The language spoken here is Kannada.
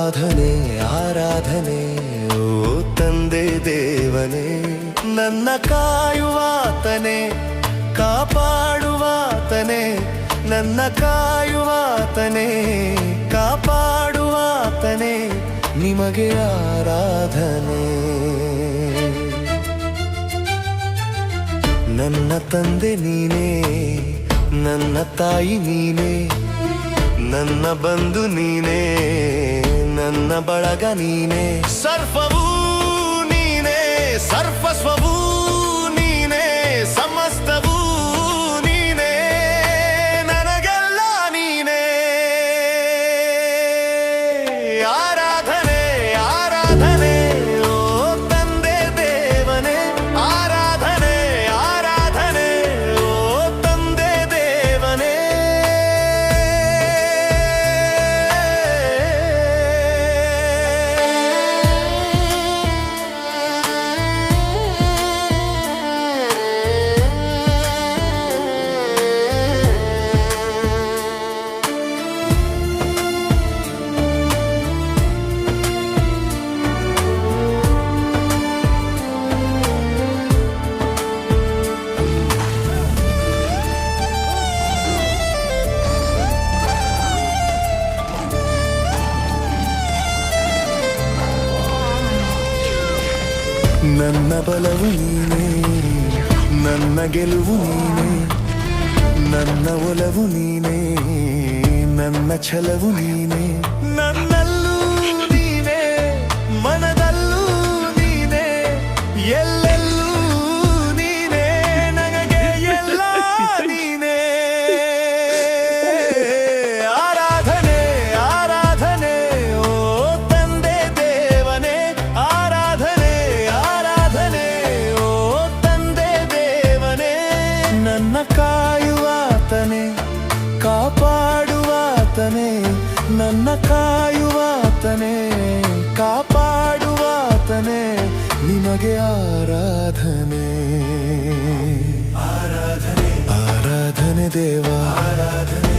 ಆರಾಧನೆ ಆರಾಧನೆ ಓ ತಂದೆ ದೇವನೇ, ನನ್ನ ಕಾಯುವಾತನೇ ಕಾಪಾಡುವಾತನೇ, ನನ್ನ ಕಾಯುವಾತನೇ ಕಾಪಾಡುವಾತನೇ, ನಿಮಗೆ ಆರಾಧನೆ. ನನ್ನ ತಂದೆ ನೀನೇ, ನನ್ನ ತಾಯಿ ನೀನೇ, ನನ್ನ ಬಂಧು ನೀನೇ, ನನ್ನ ಬಳಗ ನೀನೇ, ಸರ್ವವೂ ನೀನೇ, ಸರ್ವಸ್ವವೂ ನೀನೇ, ಸಮಸ್ತವೂ ನೀನೇ, ನನಗೆಲ್ಲ ನೀನೇ. ಆರಾಧನೆ ಆರಾಧನೆ ಓ ತಂದೆ ದೇವನೇ, ಆರಾಧನೆ ಆರಾಧನೆ ಓ ತಂದೆ ದೇವನೇ. ನನ್ನ ಬಲವು ನೀನೇ, ನನ್ನ ಗೆಲುವು ನೀನೇ, ನನ್ನ ಒಲವು ನೀನೇ, ನನ್ನ ಛಲವು ನೀನೇ, ನನ್ನಲ್ಲೂ ನೀನೇ, ಮನದಲ್ಲೂ ನೀನೇ, ಎಲ್ಲೆಲ್ಲೂ ನೀನೇ, ನನಗೆ ಎಲ್ಲ ನೀನೇ. ಆರಾಧನೆ ಆರಾಧನೆ ಓ ತಂದೆ ದೇವನೇ, ಆರಾಧನೆ ಆರಾಧನೆ ಓ ತಂದೆ ದೇವನೇ, ನನ್ನ ಕಾಯುವಾತನೇ ಕಾಪಾಡುವಾತನೇ, ನನ್ನ ಕಾಯುವಾತನೇ ಕಾಪಾಡುವಾತನೇ, ನಿಮಗೆ ಆರಾಧನೆ. ಆರಾಧನೆ ಆರಾಧನೆ ದೇವ, ಆರಾಧನೆ